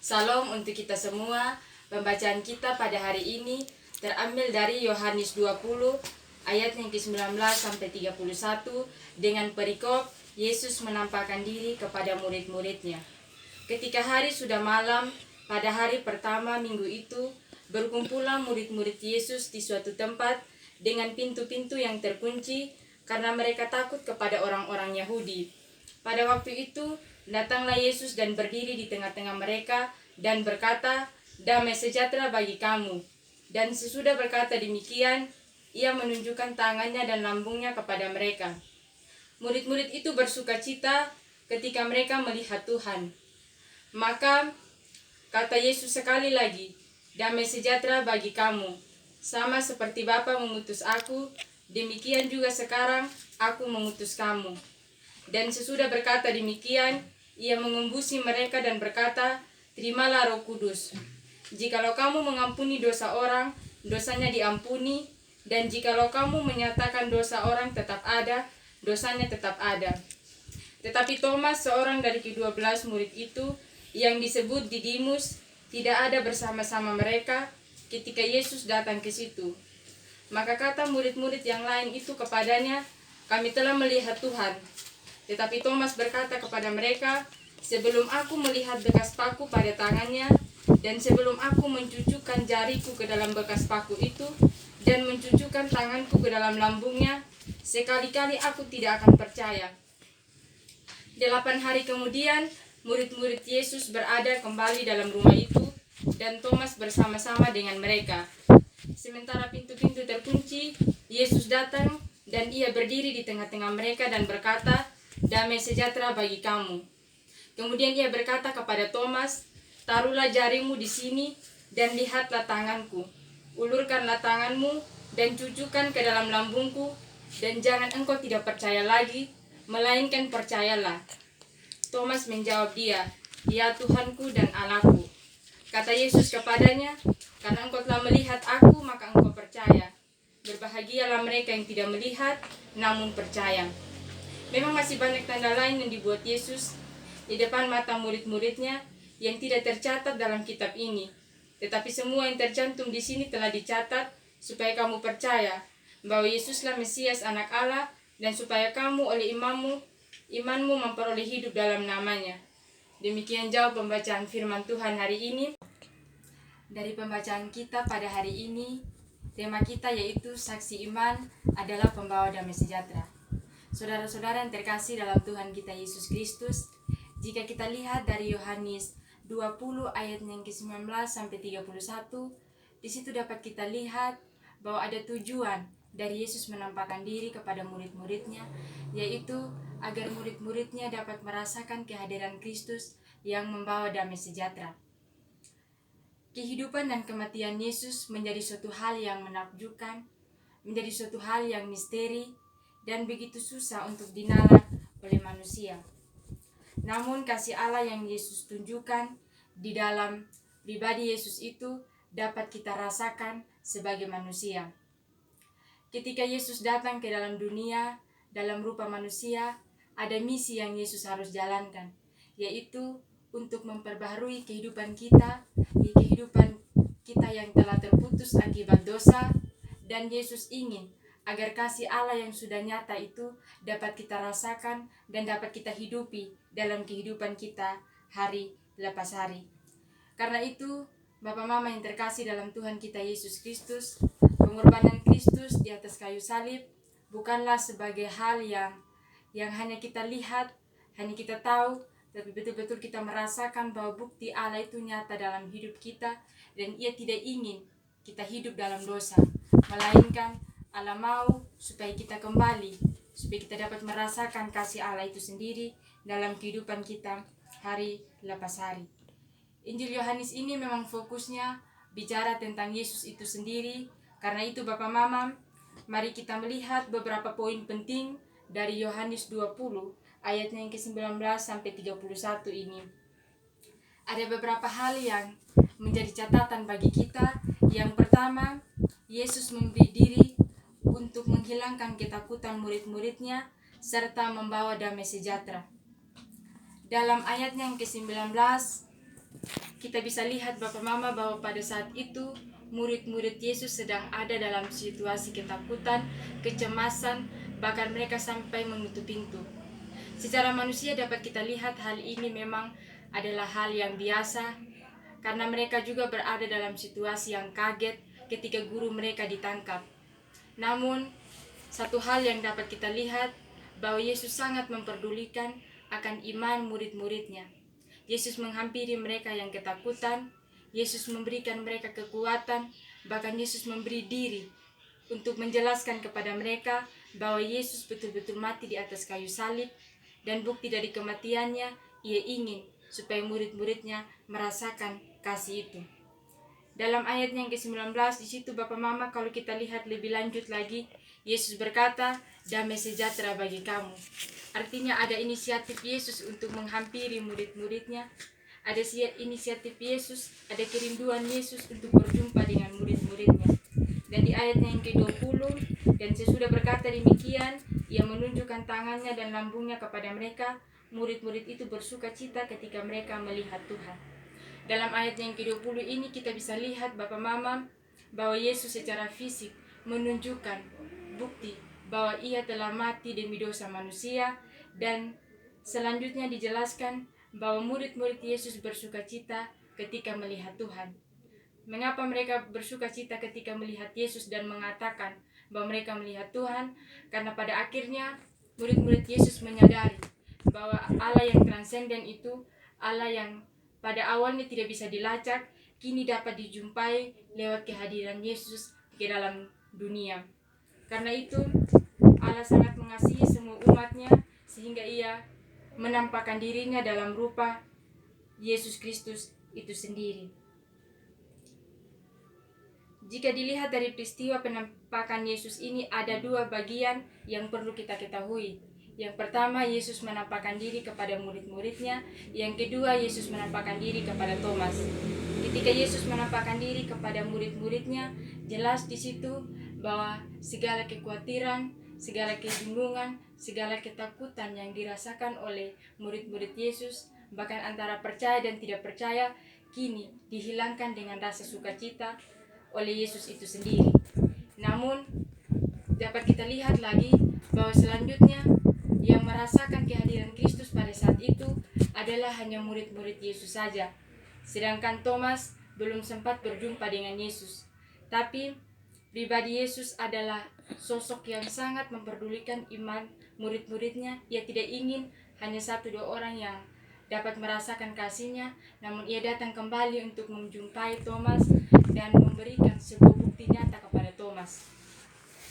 Salam untuk kita semua. Pembacaan kita pada hari ini terambil dari Yohanes 20 ayat yang ke-19 sampai 31 dengan perikop Yesus menampakkan diri kepada murid-muridnya. Ketika hari sudah malam, pada hari pertama minggu itu, berkumpullah murid-murid Yesus di suatu tempat dengan pintu-pintu yang terkunci karena mereka takut kepada orang-orang Yahudi. Pada waktu itu, datanglah Yesus dan berdiri di tengah-tengah mereka dan berkata, "Damai sejahtera bagi kamu." Dan sesudah berkata demikian, ia menunjukkan tangannya dan lambungnya kepada mereka. Murid-murid itu bersukacita ketika mereka melihat Tuhan. Maka kata Yesus sekali lagi, "Damai sejahtera bagi kamu. Sama seperti Bapa mengutus aku, demikian juga sekarang aku mengutus kamu." Dan sesudah berkata demikian, ia mengembusi mereka dan berkata, "Terimalah Roh Kudus. Jikalau kamu mengampuni dosa orang, dosanya diampuni, dan jikalau kamu menyatakan dosa orang tetap ada, dosanya tetap ada." Tetapi Thomas, seorang dari ke-12 murid itu, yang disebut Didimus, tidak ada bersama-sama mereka ketika Yesus datang ke situ. Maka kata murid-murid yang lain itu kepadanya, "Kami telah melihat Tuhan." Tetapi Thomas berkata kepada mereka, "Sebelum aku melihat bekas paku pada tangannya, dan sebelum aku mencucukkan jariku ke dalam bekas paku itu, dan mencucukkan tanganku ke dalam lambungnya, sekali-kali aku tidak akan percaya." 8 hari kemudian, murid-murid Yesus berada kembali dalam rumah itu, dan Thomas bersama-sama dengan mereka. Sementara pintu-pintu terkunci, Yesus datang dan ia berdiri di tengah-tengah mereka dan berkata, "Damai sejahtera bagi kamu." Kemudian ia berkata kepada Thomas, "Taruhlah jarimu di sini dan lihatlah tanganku. Ulurkanlah tanganmu dan cucukkan ke dalam lambungku, dan jangan engkau tidak percaya lagi, melainkan percayalah." Thomas menjawab dia, "Ya Tuhanku dan Allahku." Kata Yesus kepadanya, "Karena engkau telah melihat aku, maka engkau percaya. Berbahagialah mereka yang tidak melihat, namun percaya." Memang masih banyak tanda lain yang dibuat Yesus di depan mata murid-muridnya yang tidak tercatat dalam kitab ini. Tetapi semua yang tercantum di sini telah dicatat supaya kamu percaya bahwa Yesuslah Mesias Anak Allah, dan supaya kamu oleh imanmu memperoleh hidup dalam namanya. Demikian jauh pembacaan firman Tuhan hari ini. Dari pembacaan kita pada hari ini, tema kita yaitu saksi iman adalah pembawa damai sejahtera. Saudara-saudara yang terkasih dalam Tuhan kita Yesus Kristus, jika kita lihat dari Yohanes 20 ayat yang ke-19 sampai 31, di situ dapat kita lihat bahwa ada tujuan dari Yesus menampakkan diri kepada murid-muridnya, yaitu agar murid-muridnya dapat merasakan kehadiran Kristus yang membawa damai sejahtera. Kehidupan dan kematian Yesus menjadi suatu hal yang menakjubkan, menjadi suatu hal yang misteri, dan begitu susah untuk dinalar oleh manusia. Namun kasih Allah yang Yesus tunjukkan di dalam pribadi Yesus itu dapat kita rasakan sebagai manusia. Ketika Yesus datang ke dalam dunia dalam rupa manusia, ada misi yang Yesus harus jalankan, yaitu untuk memperbaharui kehidupan kita yang telah terputus akibat dosa, dan Yesus ingin agar kasih Allah yang sudah nyata itu dapat kita rasakan dan dapat kita hidupi dalam kehidupan kita hari lepas hari. Karena itu, Bapak Mama yang terkasih dalam Tuhan kita Yesus Kristus, pengorbanan Kristus di atas kayu salib bukanlah sebagai hal yang hanya kita lihat, hanya kita tahu, tapi betul-betul kita merasakan bahwa bukti Allah itu nyata dalam hidup kita, dan ia tidak ingin kita hidup dalam dosa, melainkan Allah mau supaya kita kembali, supaya kita dapat merasakan kasih Allah itu sendiri dalam kehidupan kita hari lepas hari. Injil Yohanes ini memang fokusnya bicara tentang Yesus itu sendiri. Karena itu Bapak Mama, mari kita melihat beberapa poin penting dari Yohanes 20 ayatnya yang ke-19 sampai 31 ini. Ada beberapa hal yang menjadi catatan bagi kita. Yang pertama, Yesus memberi diri untuk menghilangkan ketakutan murid-muridnya serta membawa damai sejahtera. Dalam ayatnya yang ke-19, kita bisa lihat Bapak Mama bahwa pada saat itu murid-murid Yesus sedang ada dalam situasi ketakutan, kecemasan, bahkan mereka sampai menutup pintu. Secara manusia dapat kita lihat hal ini memang adalah hal yang biasa, karena mereka juga berada dalam situasi yang kaget ketika guru mereka ditangkap. Namun, satu hal yang dapat kita lihat bahwa Yesus sangat memperdulikan akan iman murid-muridnya. Yesus menghampiri mereka yang ketakutan, Yesus memberikan mereka kekuatan, bahkan Yesus memberi diri untuk menjelaskan kepada mereka bahwa Yesus betul-betul mati di atas kayu salib, dan bukti dari kematiannya, ia ingin supaya murid-muridnya merasakan kasih itu. Dalam ayat yang ke-19 di situ Bapak Mama, kalau kita lihat lebih lanjut lagi, Yesus berkata, damai sejahtera bagi kamu. Artinya ada inisiatif Yesus untuk menghampiri murid-muridnya. Ada inisiatif Yesus, ada kerinduan Yesus untuk berjumpa dengan murid-muridnya. Dan di ayat yang ke-20, dan sesudah berkata demikian, ia menunjukkan tangannya dan lambungnya kepada mereka. Murid-murid itu bersuka cita ketika mereka melihat Tuhan. Dalam ayat yang ke-20 ini kita bisa lihat Bapak Mama bahwa Yesus secara fisik menunjukkan bukti bahwa ia telah mati demi dosa manusia, dan selanjutnya dijelaskan bahwa murid-murid Yesus bersuka cita ketika melihat Tuhan. Mengapa mereka bersuka cita ketika melihat Yesus dan mengatakan bahwa mereka melihat Tuhan? Karena pada akhirnya murid-murid Yesus menyadari bahwa Allah yang transenden itu, Allah yang pada awalnya tidak bisa dilacak, kini dapat dijumpai lewat kehadiran Yesus ke dalam dunia. Karena itu Allah sangat mengasihi semua umatnya, sehingga ia menampakkan dirinya dalam rupa Yesus Kristus itu sendiri. Jika dilihat dari peristiwa penampakan Yesus ini, ada dua bagian yang perlu kita ketahui. Yang pertama, Yesus menampakkan diri kepada murid-muridnya. Yang kedua, Yesus menampakkan diri kepada Thomas. Ketika Yesus menampakkan diri kepada murid-muridnya, jelas di situ bahwa segala kekhawatiran, segala kebingungan, segala ketakutan yang dirasakan oleh murid-murid Yesus, bahkan antara percaya dan tidak percaya, kini dihilangkan dengan rasa sukacita oleh Yesus itu sendiri. Namun dapat kita lihat lagi bahwa selanjutnya yang merasakan kehadiran Kristus pada saat itu adalah hanya murid-murid Yesus saja. Sedangkan Thomas belum sempat berjumpa dengan Yesus. Tapi pribadi Yesus adalah sosok yang sangat memperdulikan iman murid-muridnya. Ia tidak ingin hanya 1-2 orang yang dapat merasakan kasihnya, namun ia datang kembali untuk menjumpai Thomas dan memberikan sebuah bukti nyata kepada Thomas.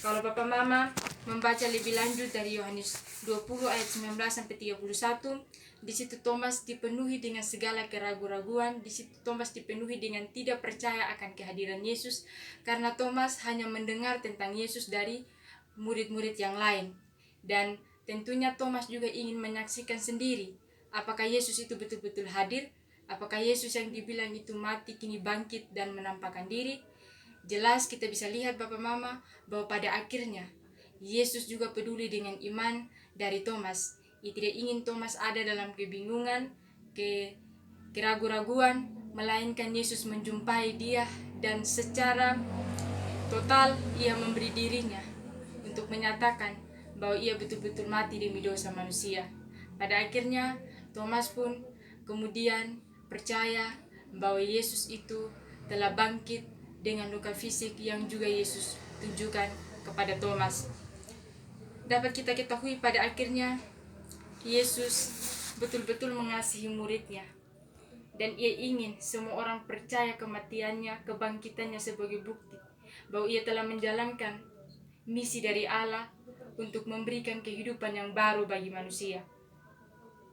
Kalau Bapak Mama membaca lebih lanjut dari Yohanes 20 ayat 19 sampai 31, di situ Thomas dipenuhi dengan segala keraguan-raguan, di situ Thomas dipenuhi dengan tidak percaya akan kehadiran Yesus, karena Thomas hanya mendengar tentang Yesus dari murid-murid yang lain. Dan tentunya Thomas juga ingin menyaksikan sendiri apakah Yesus itu betul-betul hadir, apakah Yesus yang dibilang itu mati kini bangkit dan menampakkan diri. Jelas kita bisa lihat Bapak Mama bahwa pada akhirnya Yesus juga peduli dengan iman dari Thomas. Ia tidak ingin Thomas ada dalam kebingungan, keraguan-raguan, melainkan Yesus menjumpai dia dan secara total ia memberi dirinya untuk menyatakan bahwa ia betul-betul mati demi dosa manusia. Pada akhirnya Thomas pun kemudian percaya bahwa Yesus itu telah bangkit dengan luka fisik yang juga Yesus tunjukkan kepada Thomas. Dapat kita ketahui pada akhirnya Yesus betul-betul mengasihi muridnya, dan ia ingin semua orang percaya kematiannya, kebangkitannya sebagai bukti bahwa ia telah menjalankan misi dari Allah untuk memberikan kehidupan yang baru bagi manusia.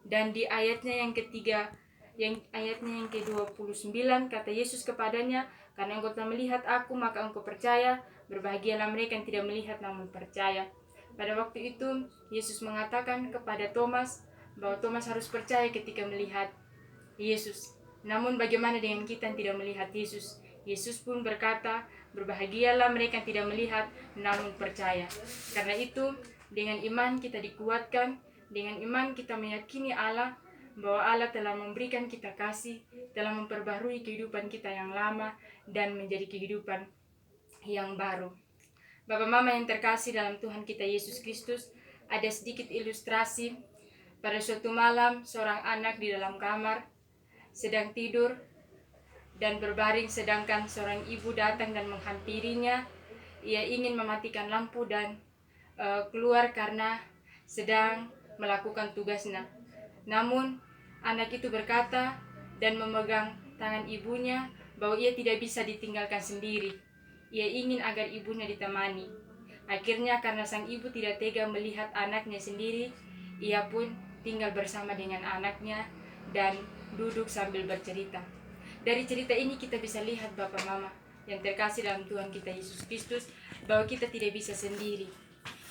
Dan di ayatnya yang ketiga, ayatnya yang ke-29, kata Yesus kepadanya, karena engkau telah melihat aku, maka engkau percaya. Berbahagialah mereka yang tidak melihat namun percaya. Pada waktu itu Yesus mengatakan kepada Thomas bahwa Thomas harus percaya ketika melihat Yesus. Namun bagaimana dengan kita yang tidak melihat Yesus? Yesus pun berkata, berbahagialah mereka yang tidak melihat namun percaya. Karena itu dengan iman kita dikuatkan, dengan iman kita meyakini Allah bahwa Allah telah memberikan kita kasih, telah memperbarui kehidupan kita yang lama dan menjadi kehidupan yang baru. Bapak Mama yang terkasih dalam Tuhan kita Yesus Kristus, ada sedikit ilustrasi. Pada suatu malam, seorang anak di dalam kamar sedang tidur dan berbaring, sedangkan seorang ibu datang dan menghampirinya. Ia ingin mematikan lampu dan keluar karena sedang melakukan tugasnya. Namun anak itu berkata dan memegang tangan ibunya bahwa ia tidak bisa ditinggalkan sendiri. Ia ingin agar ibunya ditemani. Akhirnya karena sang ibu tidak tega melihat anaknya sendiri, ia pun tinggal bersama dengan anaknya dan duduk sambil bercerita. Dari cerita ini kita bisa lihat Bapak Mama yang terkasih dalam Tuhan kita Yesus Kristus, bahwa kita tidak bisa sendiri.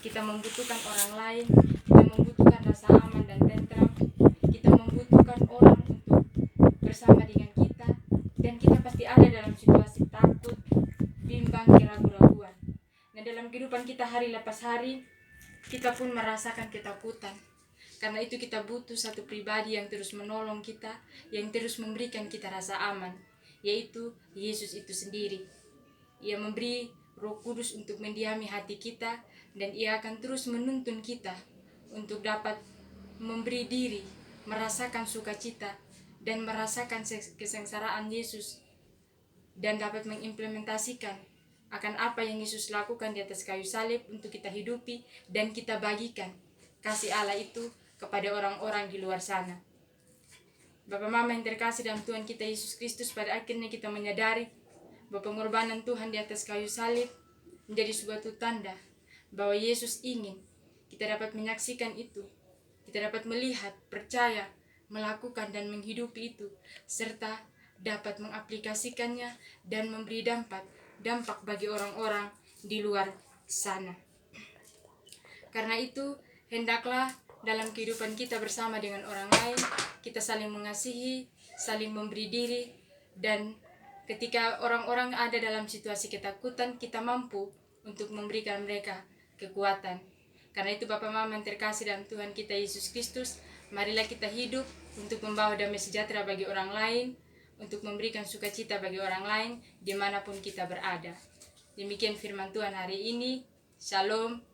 Kita membutuhkan orang lain, kita membutuhkan rasa aman dan tentram, kita membutuhkan orang untuk bersama dengan kita, dan kita pasti ada dalam situasi takut, bimbang, keraguan-raguan. Nah, dalam kehidupan kita hari lepas hari, kita pun merasakan ketakutan. Karena itu kita butuh satu pribadi yang terus menolong kita, yang terus memberikan kita rasa aman, yaitu Yesus itu sendiri. Ia memberi Roh Kudus untuk mendiami hati kita, dan ia akan terus menuntun kita untuk dapat memberi diri, merasakan sukacita, dan merasakan kesengsaraan Yesus, dan dapat mengimplementasikan akan apa yang Yesus lakukan di atas kayu salib untuk kita hidupi dan kita bagikan kasih Allah itu kepada orang-orang di luar sana. Bapak Mama yang terkasih dalam Tuhan kita Yesus Kristus, pada akhirnya kita menyadari bahwa pengorbanan Tuhan di atas kayu salib menjadi suatu tanda bahwa Yesus ingin kita dapat menyaksikan itu, kita dapat melihat, percaya, melakukan dan menghidupi itu, serta dapat mengaplikasikannya dan memberi dampak bagi orang-orang di luar sana. Karena itu, hendaklah dalam kehidupan kita bersama dengan orang lain, kita saling mengasihi, saling memberi diri, dan ketika orang-orang ada dalam situasi ketakutan, kita mampu untuk memberikan mereka kekuatan. Karena itu Bapak Mama yang terkasih dalam Tuhan kita Yesus Kristus, marilah kita hidup untuk membawa damai sejahtera bagi orang lain, untuk memberikan sukacita bagi orang lain dimanapun kita berada. Demikian firman Tuhan hari ini. Shalom.